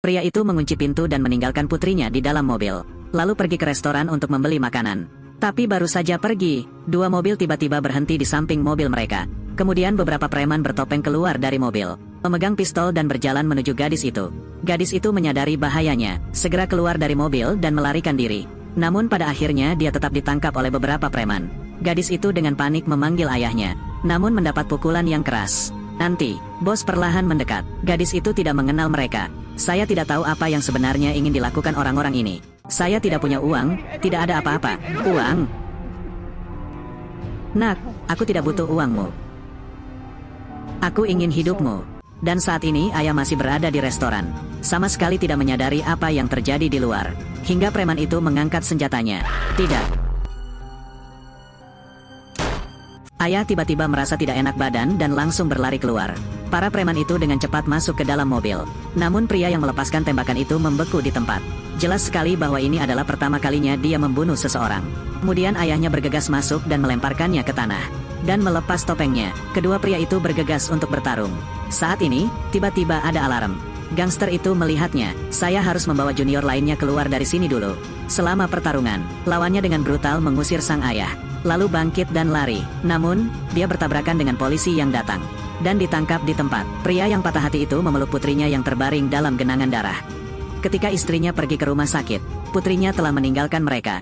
Pria itu mengunci pintu dan meninggalkan putrinya di dalam mobil, lalu pergi ke restoran untuk membeli makanan. Tapi baru saja pergi, dua mobil tiba-tiba berhenti di samping mobil mereka. Kemudian beberapa preman bertopeng keluar dari mobil, memegang pistol dan berjalan menuju gadis itu. Gadis itu menyadari bahayanya, segera keluar dari mobil dan melarikan diri. Namun pada akhirnya dia tetap ditangkap oleh beberapa preman. Gadis itu dengan panik memanggil ayahnya, namun mendapat pukulan yang keras. Nanti, bos perlahan mendekat. Gadis itu tidak mengenal mereka. Saya tidak tahu apa yang sebenarnya ingin dilakukan orang-orang ini. Saya tidak punya uang, tidak ada apa-apa. Uang? Nak, aku tidak butuh uangmu. Aku ingin hidupmu. Dan saat ini ayah masih berada di restoran, sama sekali tidak menyadari apa yang terjadi di luar. Hingga preman itu mengangkat senjatanya. Tidak. Ayah tiba-tiba merasa tidak enak badan dan langsung berlari keluar. Para preman itu dengan cepat masuk ke dalam mobil. Namun pria yang melepaskan tembakan itu membeku di tempat. Jelas sekali bahwa ini adalah pertama kalinya dia membunuh seseorang. Kemudian ayahnya bergegas masuk dan melemparkannya ke tanah. Dan melepas topengnya, kedua pria itu bergegas untuk bertarung. Saat ini, tiba-tiba ada alarm. Gangster itu melihatnya. Saya harus membawa junior lainnya keluar dari sini dulu. Selama pertarungan, lawannya dengan brutal mengusir sang ayah, lalu bangkit dan lari. Namun, dia bertabrakan dengan polisi yang datang dan ditangkap di tempat. Pria yang patah hati itu memeluk putrinya yang terbaring dalam genangan darah. Ketika istrinya pergi ke rumah sakit, putrinya telah meninggalkan mereka.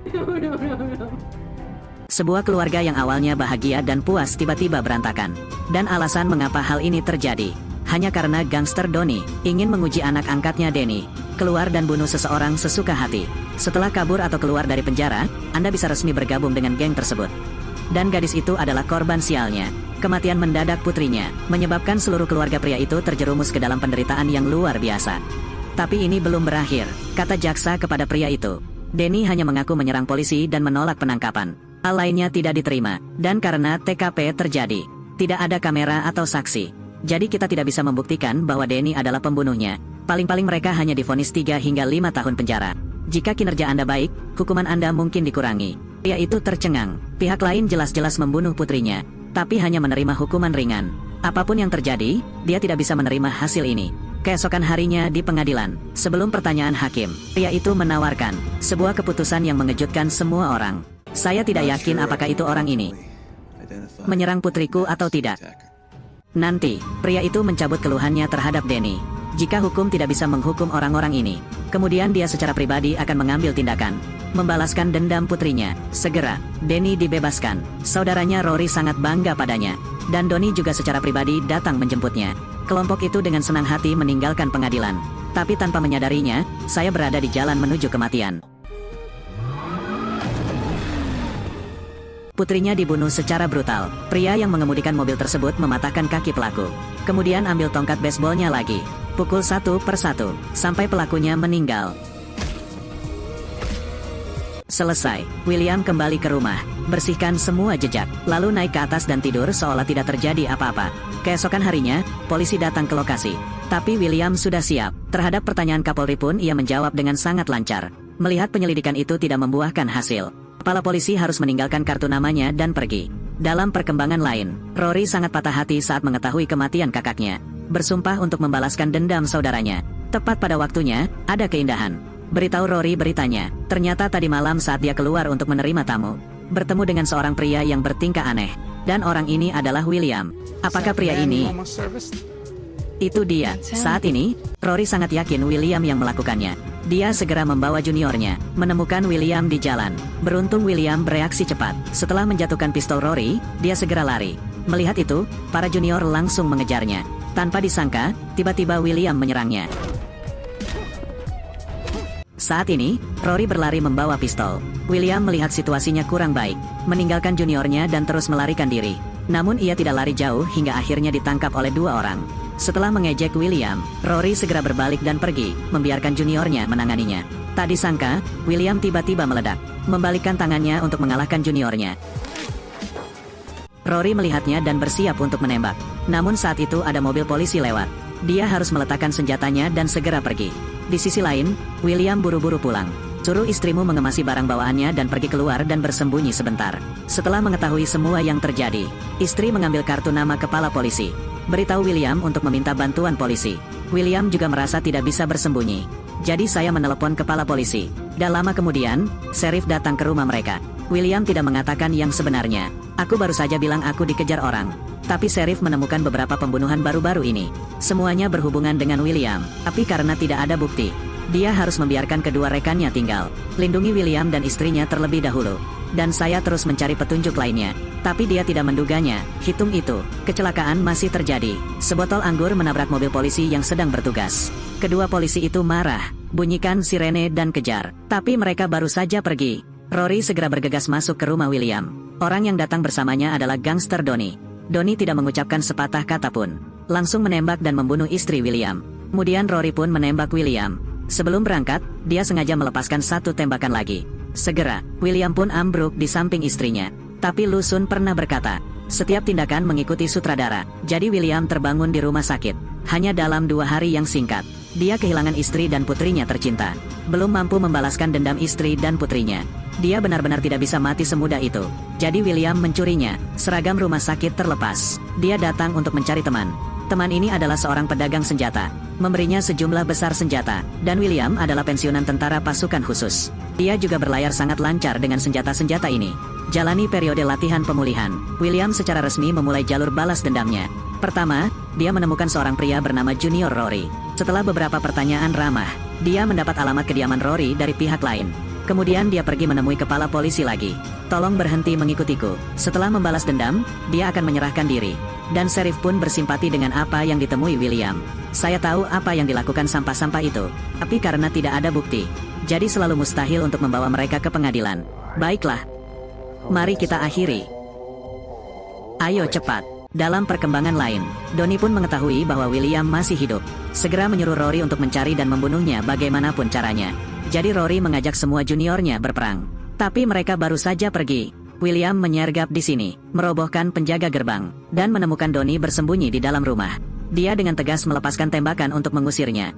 Sebuah keluarga yang awalnya bahagia dan puas tiba-tiba berantakan. Dan alasan mengapa hal ini terjadi, hanya karena gangster Donnie ingin menguji anak angkatnya Danny, keluar dan bunuh seseorang sesuka hati. Setelah kabur atau keluar dari penjara, Anda bisa resmi bergabung dengan geng tersebut. Dan gadis itu adalah korban sialnya. Kematian mendadak putrinya, menyebabkan seluruh keluarga pria itu terjerumus ke dalam penderitaan yang luar biasa. Tapi ini belum berakhir, kata jaksa kepada pria itu. Danny hanya mengaku menyerang polisi dan menolak penangkapan. Hal lainnya tidak diterima, dan karena TKP terjadi, tidak ada kamera atau saksi. Jadi kita tidak bisa membuktikan bahwa Danny adalah pembunuhnya. Paling-paling mereka hanya divonis 3 hingga 5 tahun penjara. Jika kinerja Anda baik, hukuman Anda mungkin dikurangi. Pria itu tercengang. Pihak lain jelas-jelas membunuh putrinya, tapi hanya menerima hukuman ringan. Apapun yang terjadi, dia tidak bisa menerima hasil ini. Keesokan harinya di pengadilan, sebelum pertanyaan hakim, pria itu menawarkan sebuah keputusan yang mengejutkan semua orang. Saya tidak yakin apakah itu orang ini menyerang putriku atau tidak. Nanti, pria itu mencabut keluhannya terhadap Danny. Jika hukum tidak bisa menghukum orang-orang ini, kemudian dia secara pribadi akan mengambil tindakan, membalaskan dendam putrinya. Segera, Danny dibebaskan. Saudaranya Rory sangat bangga padanya, dan Donnie juga secara pribadi datang menjemputnya. Kelompok itu dengan senang hati meninggalkan pengadilan. Tapi tanpa menyadarinya, saya berada di jalan menuju kematian. Putrinya dibunuh secara brutal. Pria yang mengemudikan mobil tersebut mematahkan kaki pelaku. Kemudian ambil tongkat baseballnya lagi. Pukul satu per satu, sampai pelakunya meninggal. Selesai, William kembali ke rumah, bersihkan semua jejak, lalu naik ke atas dan tidur seolah tidak terjadi apa-apa. Keesokan harinya, polisi datang ke lokasi. Tapi William sudah siap. Terhadap pertanyaan Kapolri pun ia menjawab dengan sangat lancar. Melihat penyelidikan itu tidak membuahkan hasil, kepala polisi harus meninggalkan kartu namanya dan pergi. Dalam perkembangan lain, Rory sangat patah hati saat mengetahui kematian kakaknya. Bersumpah untuk membalaskan dendam saudaranya. Tepat pada waktunya, ada keindahan. Beritahu Rory beritanya. Ternyata tadi malam saat dia keluar untuk menerima tamu, bertemu dengan seorang pria yang bertingkah aneh. Dan orang ini adalah William. Apakah pria ini? Itu dia. Saat ini, Rory sangat yakin William yang melakukannya. Dia segera membawa juniornya, menemukan William di jalan. Beruntung William bereaksi cepat. Setelah menjatuhkan pistol Rory, dia segera lari. Melihat itu, para junior langsung mengejarnya. Tanpa disangka, tiba-tiba William menyerangnya. Saat ini, Rory berlari membawa pistol. William melihat situasinya kurang baik, meninggalkan juniornya dan terus melarikan diri. Namun ia tidak lari jauh hingga akhirnya ditangkap oleh 2 orang. Setelah mengejek William, Rory segera berbalik dan pergi, membiarkan juniornya menanganinya. Tak disangka, William tiba-tiba meledak, membalikkan tangannya untuk mengalahkan juniornya. Rory melihatnya dan bersiap untuk menembak. Namun saat itu ada mobil polisi lewat. Dia harus meletakkan senjatanya dan segera pergi. Di sisi lain, William buru-buru pulang. Suruh istrimu mengemasi barang bawaannya dan pergi keluar dan bersembunyi sebentar. Setelah mengetahui semua yang terjadi, istri mengambil kartu nama kepala polisi. Beritahu William untuk meminta bantuan polisi. William juga merasa tidak bisa bersembunyi. Jadi saya menelepon kepala polisi. Dan lama kemudian, sheriff datang ke rumah mereka. William tidak mengatakan yang sebenarnya. Aku baru saja bilang aku dikejar orang. Tapi sheriff menemukan beberapa pembunuhan baru-baru ini. Semuanya berhubungan dengan William. Tapi karena tidak ada bukti, dia harus membiarkan kedua rekannya tinggal. Lindungi William dan istrinya terlebih dahulu. Dan saya terus mencari petunjuk lainnya. Tapi dia tidak menduganya. Hitung itu, kecelakaan masih terjadi. Sebotol anggur menabrak mobil polisi yang sedang bertugas. Kedua polisi itu marah, bunyikan sirene dan kejar. Tapi mereka baru saja pergi. Rory segera bergegas masuk ke rumah William. Orang yang datang bersamanya adalah gangster Donnie. Donnie tidak mengucapkan sepatah kata pun. Langsung menembak dan membunuh istri William. Kemudian Rory pun menembak William. Sebelum berangkat, dia sengaja melepaskan satu tembakan lagi. Segera, William pun ambruk di samping istrinya. Tapi Lu Sun pernah berkata, setiap tindakan mengikuti sutradara. Jadi William terbangun di rumah sakit. Hanya dalam 2 hari yang singkat, dia kehilangan istri dan putrinya tercinta. Belum mampu membalaskan dendam istri dan putrinya. Dia benar-benar tidak bisa mati semudah itu. Jadi William mencurinya. Seragam rumah sakit terlepas. Dia datang untuk mencari teman. Teman ini adalah seorang pedagang senjata. Memberinya sejumlah besar senjata. Dan William adalah pensiunan tentara pasukan khusus. Dia juga berlayar sangat lancar dengan senjata-senjata ini. Jalani periode latihan pemulihan. William secara resmi memulai jalur balas dendamnya. Pertama, dia menemukan seorang pria bernama Junior Rory. Setelah beberapa pertanyaan ramah, dia mendapat alamat kediaman Rory dari pihak lain. Kemudian dia pergi menemui kepala polisi lagi. Tolong berhenti mengikutiku. Setelah membalas dendam, dia akan menyerahkan diri. Dan sheriff pun bersimpati dengan apa yang ditemui William. Saya tahu apa yang dilakukan sampah-sampah itu. Tapi karena tidak ada bukti, jadi selalu mustahil untuk membawa mereka ke pengadilan. Baiklah. Mari kita akhiri. Ayo cepat. Dalam perkembangan lain, Donnie pun mengetahui bahwa William masih hidup. Segera menyuruh Rory untuk mencari dan membunuhnya bagaimanapun caranya. Jadi Rory mengajak semua juniornya berperang. Tapi mereka baru saja pergi. William menyergap di sini, merobohkan penjaga gerbang, dan menemukan Donnie bersembunyi di dalam rumah. Dia dengan tegas melepaskan tembakan untuk mengusirnya.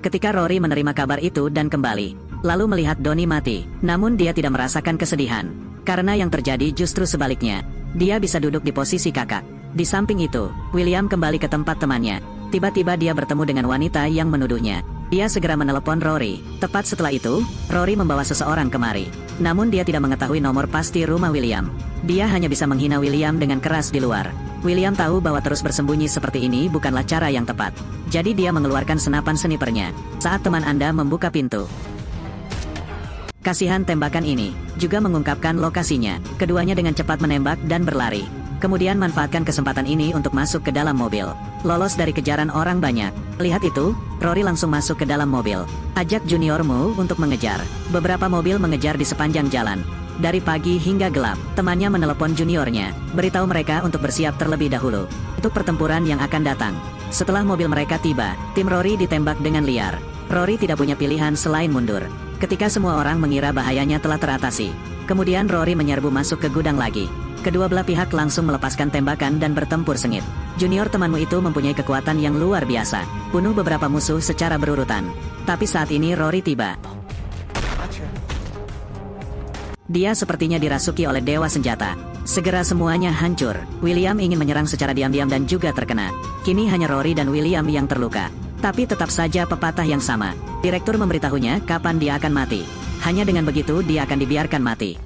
Ketika Rory menerima kabar itu dan kembali, lalu melihat Donnie mati, namun dia tidak merasakan kesedihan. Karena yang terjadi justru sebaliknya. Dia bisa duduk di posisi kakak. Di samping itu, William kembali ke tempat temannya. Tiba-tiba dia bertemu dengan wanita yang menuduhnya. Dia segera menelepon Rory. Tepat setelah itu, Rory membawa seseorang kemari. Namun dia tidak mengetahui nomor pasti rumah William. Dia hanya bisa menghina William dengan keras di luar. William tahu bahwa terus bersembunyi seperti ini bukanlah cara yang tepat. Jadi dia mengeluarkan senapan snipernya. Saat teman Anda membuka pintu, kasihan tembakan ini juga mengungkapkan lokasinya. Keduanya dengan cepat menembak dan berlari. Kemudian manfaatkan kesempatan ini untuk masuk ke dalam mobil. Lolos dari kejaran orang banyak. Lihat itu, Rory langsung masuk ke dalam mobil. Ajak juniormu untuk mengejar. Beberapa mobil mengejar di sepanjang jalan. Dari pagi hingga gelap, temannya menelepon juniornya. Beritahu mereka untuk bersiap terlebih dahulu untuk pertempuran yang akan datang. Setelah mobil mereka tiba, tim Rory ditembak dengan liar. Rory tidak punya pilihan selain mundur. Ketika semua orang mengira bahayanya telah teratasi, kemudian Rory menyerbu masuk ke gudang lagi. Kedua belah pihak langsung melepaskan tembakan dan bertempur sengit. Junior temanmu itu mempunyai kekuatan yang luar biasa. Bunuh beberapa musuh secara berurutan. Tapi saat ini Rory tiba. Dia sepertinya dirasuki oleh dewa senjata. Segera semuanya hancur. William ingin menyerang secara diam-diam dan juga terkena. Kini hanya Rory dan William yang terluka. Tapi tetap saja pepatah yang sama. Direktur memberitahunya kapan dia akan mati. Hanya dengan begitu dia akan dibiarkan mati.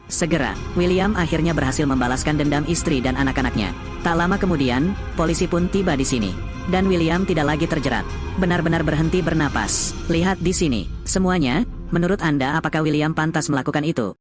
Segera, William akhirnya berhasil membalaskan dendam istri dan anak-anaknya. Tak lama kemudian, polisi pun tiba di sini. Dan William tidak lagi terjerat. Benar-benar berhenti bernapas. Lihat di sini. Semuanya, menurut Anda apakah William pantas melakukan itu?